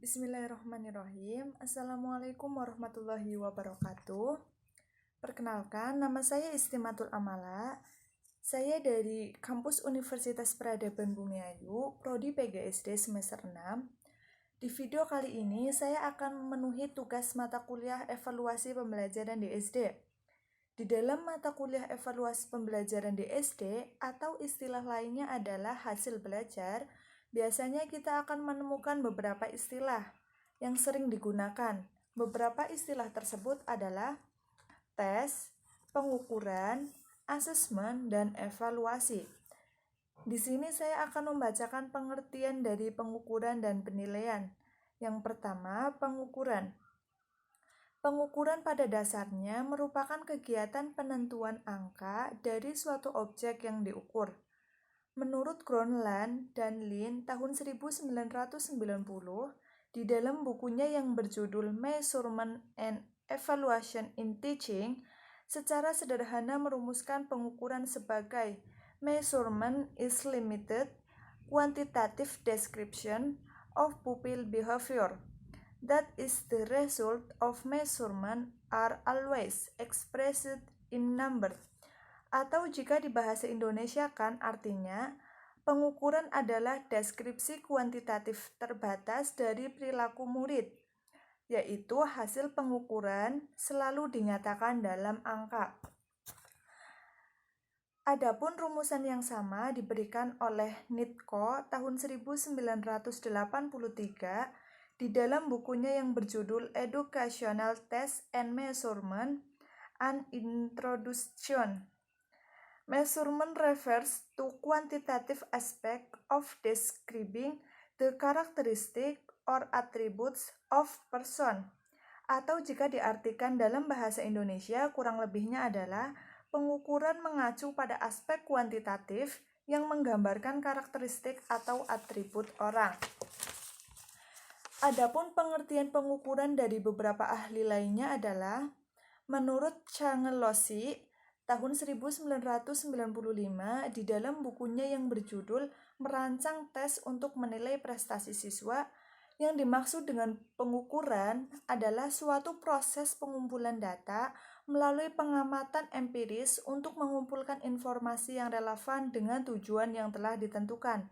Bismillahirrahmanirrahim. Assalamualaikum warahmatullahi wabarakatuh. Perkenalkan, nama saya Istimatul Amala. Saya dari Kampus Universitas Peradaban Bumiayu, Prodi PGSD semester 6. Di video kali ini, saya akan memenuhi tugas mata kuliah evaluasi pembelajaran di SD. Di dalam mata kuliah evaluasi pembelajaran di SD, atau istilah lainnya adalah hasil belajar, biasanya kita akan menemukan beberapa istilah yang sering digunakan. Beberapa istilah tersebut adalah tes, pengukuran, asesmen, dan evaluasi. Di sini saya akan membacakan pengertian dari pengukuran dan penilaian. Yang pertama, pengukuran. Pengukuran pada dasarnya merupakan kegiatan penentuan angka dari suatu objek yang diukur. Menurut Gronland dan Lin tahun 1990, di dalam bukunya yang berjudul Measurement and Evaluation in Teaching, secara sederhana merumuskan pengukuran sebagai measurement is limited quantitative description of pupil behavior. That is, the result of measurement are always expressed in number. Atau jika di bahasa Indonesia kan artinya, pengukuran adalah deskripsi kuantitatif terbatas dari perilaku murid, yaitu hasil pengukuran selalu dinyatakan dalam angka. Adapun rumusan yang sama diberikan oleh Nitko tahun 1983 di dalam bukunya yang berjudul Educational Test and Measurement, an Introduction. Measurement refers to quantitative aspect of describing the characteristic or attributes of person. Atau jika diartikan dalam bahasa Indonesia, kurang lebihnya adalah pengukuran mengacu pada aspek kuantitatif yang menggambarkan karakteristik atau atribut orang. Adapun pengertian pengukuran dari beberapa ahli lainnya adalah, menurut Cangelosi tahun 1995 di dalam bukunya yang berjudul Merancang Tes untuk Menilai Prestasi Siswa, yang dimaksud dengan pengukuran adalah suatu proses pengumpulan data melalui pengamatan empiris untuk mengumpulkan informasi yang relevan dengan tujuan yang telah ditentukan.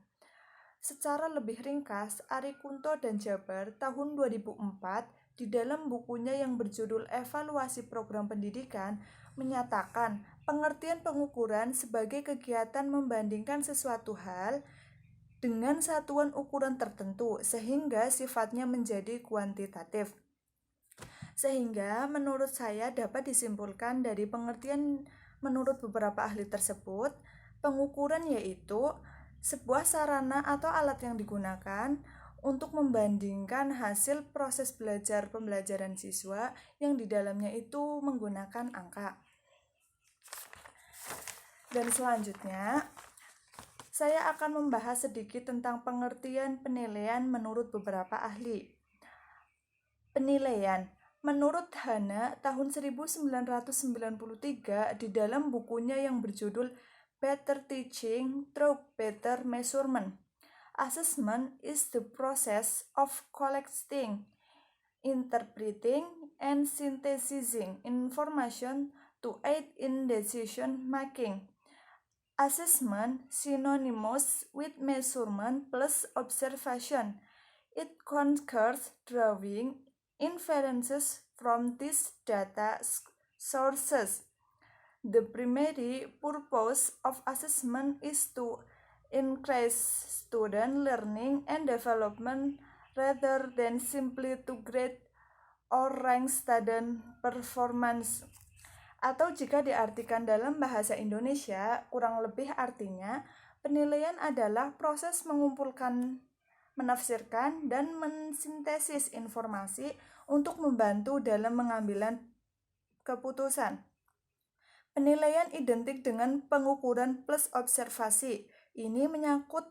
Secara lebih ringkas, Ari Kunto dan Jabar tahun 2004 di dalam bukunya yang berjudul Evaluasi Program Pendidikan menyatakan pengertian pengukuran sebagai kegiatan membandingkan sesuatu hal dengan satuan ukuran tertentu sehingga sifatnya menjadi kuantitatif. Sehingga menurut saya dapat disimpulkan dari pengertian menurut beberapa ahli tersebut, pengukuran yaitu sebuah sarana atau alat yang digunakan untuk membandingkan hasil proses belajar pembelajaran siswa yang di dalamnya itu menggunakan angka. Dan selanjutnya, saya akan membahas sedikit tentang pengertian penilaian menurut beberapa ahli. Penilaian. Menurut Hana tahun 1993 di dalam bukunya yang berjudul Better Teaching Through Better Measurement. Assessment is the process of collecting, interpreting, and synthesizing information to aid in decision making. Assessment synonymous with measurement plus observation. It concurs drawing inferences from these data sources. The primary purpose of assessment is to increase student learning and development rather than simply to grade or rank student performance. Atau jika diartikan dalam bahasa Indonesia, kurang lebih artinya penilaian adalah proses mengumpulkan, menafsirkan, dan mensintesis informasi untuk membantu dalam mengambil keputusan. Penilaian identik dengan pengukuran plus observasi. Ini menyangkut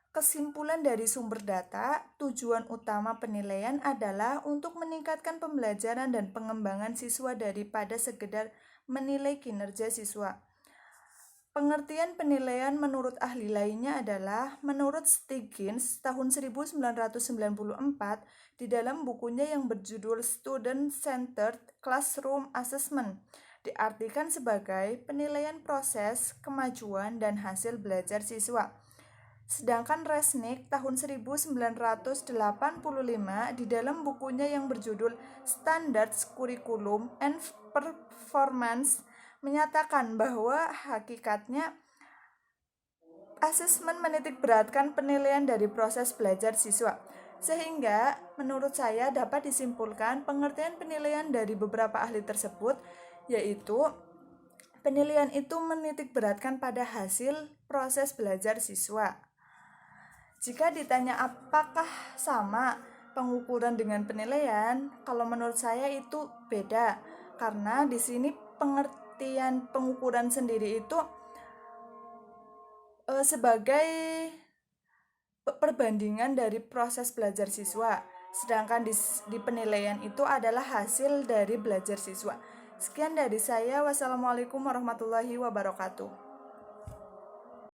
kesimpulan dari sumber data. Tujuan utama penilaian adalah untuk meningkatkan pembelajaran dan pengembangan siswa daripada sekedar menilai kinerja siswa. Pengertian penilaian menurut ahli lainnya adalah menurut Stiggins tahun 1994 di dalam bukunya yang berjudul Student Centered Classroom Assessment diartikan sebagai penilaian proses, kemajuan, dan hasil belajar siswa. Sedangkan Resnick tahun 1985 di dalam bukunya yang berjudul Standards Curriculum and Performance menyatakan bahwa hakikatnya asesmen menitikberatkan penilaian dari proses belajar siswa. Sehingga menurut saya dapat disimpulkan pengertian penilaian dari beberapa ahli tersebut yaitu penilaian itu menitikberatkan pada hasil proses belajar siswa. Jika ditanya apakah sama pengukuran dengan penilaian, kalau menurut saya itu beda. Karena di sini pengertian pengukuran sendiri itu sebagai perbandingan dari proses belajar siswa. Sedangkan di penilaian itu adalah hasil dari belajar siswa. Sekian dari saya. Wassalamualaikum warahmatullahi wabarakatuh.